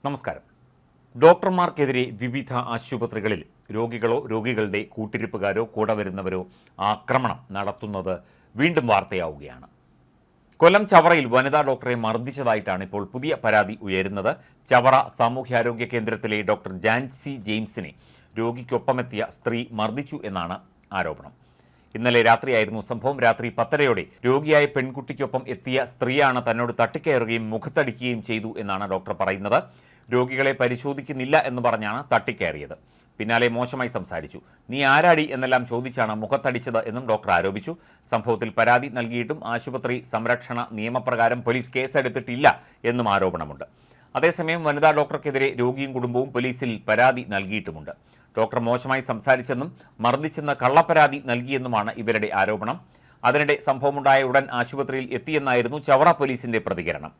നമസ്കാരം. ഡോക്ടർമാർക്കെതിരെ വിവിധ ആശുപത്രികളിൽ രോഗികളോ രോഗികളുടെ കൂട്ടിരിപ്പുകാരോ കൂടെ വരുന്നവരോ ആക്രമണം നടത്തുന്നത് വീണ്ടും വാർത്തയാവുകയാണ്. കൊല്ലം ചവറയിൽ വനിതാ ഡോക്ടറെ മർദ്ദിച്ചതായിട്ടാണ് ഇപ്പോൾ പുതിയ പരാതി ഉയരുന്നത്. ചവറ സാമൂഹ്യാരോഗ്യ കേന്ദ്രത്തിലെ ഡോക്ടർ ജാൻസി ജെയിംസിനെ രോഗിക്കൊപ്പമെത്തിയ സ്ത്രീ മർദ്ദിച്ചു എന്നാണ് ആരോപണം. ഇന്നലെ രാത്രിയായിരുന്നു സംഭവം. രാത്രി 10:30 രോഗിയായ പെൺകുട്ടിക്കൊപ്പം എത്തിയ സ്ത്രീയാണ് തന്നോട് തട്ടിക്കയറുകയും മുഖത്തടിക്കുകയും ചെയ്തു എന്നാണ് ഡോക്ടർ പറയുന്നത്. രോഗികളെ പരിശോധിക്കുന്നില്ല എന്ന് പറഞ്ഞാണ് തട്ടിക്കയറിയത്. പിന്നാലെ മോശമായി സംസാരിച്ചു. നീ ആരാടി എന്നെല്ലാം ചോദിച്ചാണ് മുഖത്തടിച്ചത് എന്നും ഡോക്ടർ ആരോപിച്ചു. സംഭവത്തിൽ പരാതി നൽകിയിട്ടും ആശുപത്രി സംരക്ഷണ നിയമപ്രകാരം പോലീസ് കേസെടുത്തിട്ടില്ല എന്നും ആരോപണമുണ്ട്. അതേസമയം വനിതാ ഡോക്ടർക്കെതിരെ രോഗിയും കുടുംബവും പോലീസിൽ പരാതി നൽകിയിട്ടുമുണ്ട്. ഡോക്ടർ മോശമായി സംസാരിച്ചെന്നും മർദ്ദിച്ചെന്ന് കള്ളപ്പരാതി നൽകിയെന്നുമാണ് ഇവരുടെ ആരോപണം. അതിനിടെ സംഭവമുണ്ടായ ഉടൻ ആശുപത്രിയിൽ എത്തിയെന്നായിരുന്നു ചവറ പോലീസിന്റെ പ്രതികരണം.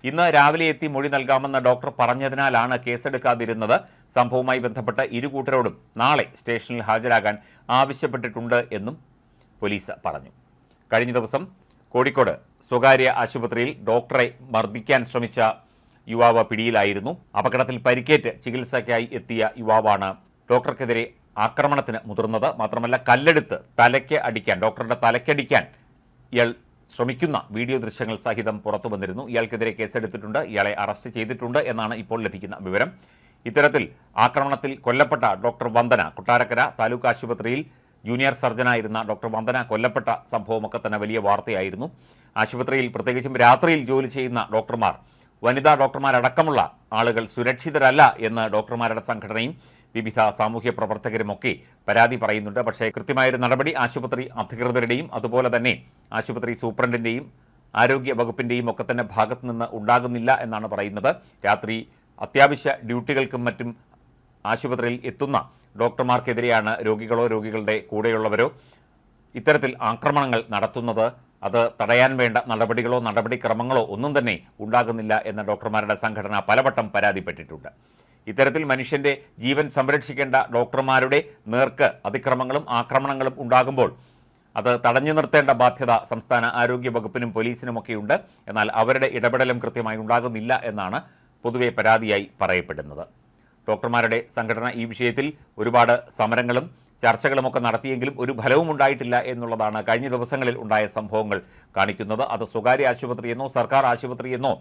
ഇന്ന് രാവിലെ എത്തി മൊഴി നൽകാമെന്ന് ഡോക്ടർ പറഞ്ഞതിനാലാണ് കേസെടുക്കാതിരുന്നത്. സംഭവവുമായി ബന്ധപ്പെട്ട് ഇരുകൂട്ടരോടും നാളെ സ്റ്റേഷനിൽ ഹാജരാകാൻ ആവശ്യപ്പെട്ടിട്ടുണ്ട് എന്നും പോലീസ് പറഞ്ഞു. കഴിഞ്ഞ ദിവസം കോഴിക്കോട് സ്വകാര്യ ആശുപത്രിയിൽ ഡോക്ടറെ മർദ്ദിക്കാൻ ശ്രമിച്ച യുവാവ് പിടിയിലായിരുന്നു. അപകടത്തിൽ പരിക്കേറ്റ് ചികിത്സയ്ക്കായി എത്തിയ യുവാവാണ് ഡോക്ടർക്കെതിരെ ആക്രമണത്തിന് മുതിർന്നത്. മാത്രമല്ല കല്ലെടുത്ത് തലയ്ക്ക് അടിക്കാൻ, ഡോക്ടറുടെ തലയ്ക്കടിക്കാൻ ഇയാൾ ശ്രമിക്കുന്ന വീഡിയോ ദൃശ്യങ്ങൾ സഹിതം പുറത്തു വന്നിരുന്നു. ഇയാൾക്കെതിരെ കേസെടുത്തിട്ടുണ്ട്. ഇയാളെ അറസ്റ്റ് ചെയ്തിട്ടുണ്ട് എന്നാണ് ഇപ്പോൾ ലഭിക്കുന്ന വിവരം. ഇത്തരത്തിൽ ആക്രമണത്തിൽ കൊല്ലപ്പെട്ട ഡോക്ടർ വന്ദന, കൊട്ടാരക്കര താലൂക്ക് ആശുപത്രിയിൽ ജൂനിയർ സർജനായിരുന്ന ഡോക്ടർ വന്ദന കൊല്ലപ്പെട്ട സംഭവമൊക്കെ തന്നെ വലിയ വാർത്തയായിരുന്നു. ആശുപത്രിയിൽ പ്രത്യേകിച്ചും രാത്രിയിൽ ജോലി ചെയ്യുന്ന ഡോക്ടർമാർ, വനിതാ ഡോക്ടർമാരടക്കമുള്ള ആളുകൾ സുരക്ഷിതരല്ല എന്ന് ഡോക്ടർമാരുടെ സംഘടനയും വിവിധ സാമൂഹ്യ പ്രവർത്തകരുമൊക്കെ പരാതി പറയുന്നുണ്ട്. പക്ഷേ കൃത്യമായൊരു നടപടി ആശുപത്രി അധികൃതരുടെയും അതുപോലെ തന്നെ ആശുപത്രി സൂപ്രണ്ടിൻ്റെയും ആരോഗ്യ വകുപ്പിൻ്റെയും ഒക്കെ തന്നെ ഭാഗത്തു നിന്ന് ഉണ്ടാകുന്നില്ല എന്നാണ് പറയുന്നത്. രാത്രി അത്യാവശ്യ ഡ്യൂട്ടികൾക്കും മറ്റും ആശുപത്രിയിൽ എത്തുന്ന ഡോക്ടർമാർക്കെതിരെയാണ് രോഗികളോ രോഗികളുടെ കൂടെയുള്ളവരോ ഇത്തരത്തിൽ ആക്രമണങ്ങൾ നടത്തുന്നത്. അത് തടയാൻ വേണ്ട നടപടികളോ നടപടിക്രമങ്ങളോ ഒന്നും തന്നെ ഉണ്ടാകുന്നില്ല എന്ന ഡോക്ടർമാരുടെ സംഘടന പലവട്ടം പരാതിപ്പെട്ടിട്ടുണ്ട്. ഇത്തരത്തിൽ മനുഷ്യൻ്റെ ജീവൻ സംരക്ഷിക്കേണ്ട ഡോക്ടർമാരുടെ നേർക്ക് അതിക്രമങ്ങളും ആക്രമണങ്ങളും ഉണ്ടാകുമ്പോൾ അത് തടഞ്ഞു നിർത്തേണ്ട ബാധ്യത സംസ്ഥാന ആരോഗ്യ വകുപ്പിനും പോലീസിനുമൊക്കെയുണ്ട്. എന്നാൽ അവരുടെ ഇടപെടലും കൃത്യമായി ഉണ്ടാകുന്നില്ല എന്നാണ് പൊതുവെ പരാതിയായി പറയപ്പെടുന്നത്. ഡോക്ടർമാരുടെ സംഘടന ഈ വിഷയത്തിൽ ഒരുപാട് സമരങ്ങളും ചർച്ചകളുമൊക്കെ നടത്തിയെങ്കിലും ഒരു ഫലവും ഉണ്ടായിട്ടില്ല എന്നുള്ളതാണ് കഴിഞ്ഞ ദിവസങ്ങളിൽ ഉണ്ടായ സംഭവങ്ങൾ കാണിക്കുന്നത്. അത് സ്വകാര്യ ആശുപത്രിയെന്നോ സർക്കാർ ആശുപത്രിയെന്നോ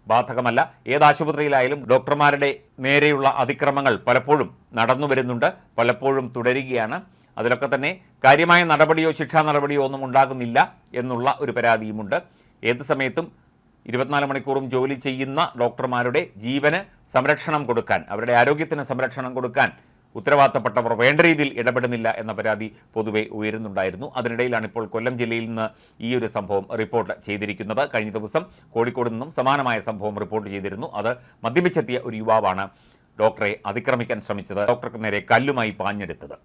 ബാധകമല്ല. ഏതാശുപത്രിയിലായാലും ഡോക്ടർമാരുടെ നേരെയുള്ള അതിക്രമങ്ങൾ പലപ്പോഴും നടന്നു വരുന്നുണ്ട്, പലപ്പോഴും തുടരുകയാണ്. അതിലൊക്കെ തന്നെ കാര്യമായ നടപടിയോ ശിക്ഷാ നടപടിയോ ഒന്നും ഉണ്ടാകുന്നില്ല എന്നുള്ള ഒരു പരാതിയുമുണ്ട്. ഏത് സമയത്തും 24 മണിക്കൂറും ജോലി ചെയ്യുന്ന ഡോക്ടർമാരുടെ ജീവന് സംരക്ഷണം കൊടുക്കാൻ, അവരുടെ ആരോഗ്യത്തിന് സംരക്ഷണം കൊടുക്കാൻ ഉത്തരവാദിത്തപ്പെട്ടവർ വേണ്ട രീതിയിൽ ഇടപെടുന്നില്ല എന്ന പരാതി പൊതുവെ ഉയരുന്നുണ്ടായിരുന്നു. അതിനിടയിലാണ് ഇപ്പോൾ കൊല്ലം ജില്ലയിൽ നിന്ന് ഈ ഒരു സംഭവം റിപ്പോർട്ട് ചെയ്തിരിക്കുന്നത്. കഴിഞ്ഞ ദിവസം കോഴിക്കോട് നിന്നും സമാനമായ സംഭവം റിപ്പോർട്ട് ചെയ്തിരുന്നു. അത് മദ്യപിച്ചെത്തിയ ഒരു യുവാവാണ് ഡോക്ടറെ അതിക്രമിക്കാൻ ശ്രമിച്ചത്, ഡോക്ടർക്ക് നേരെ കല്ലുമായി പാഞ്ഞെടുത്തത്.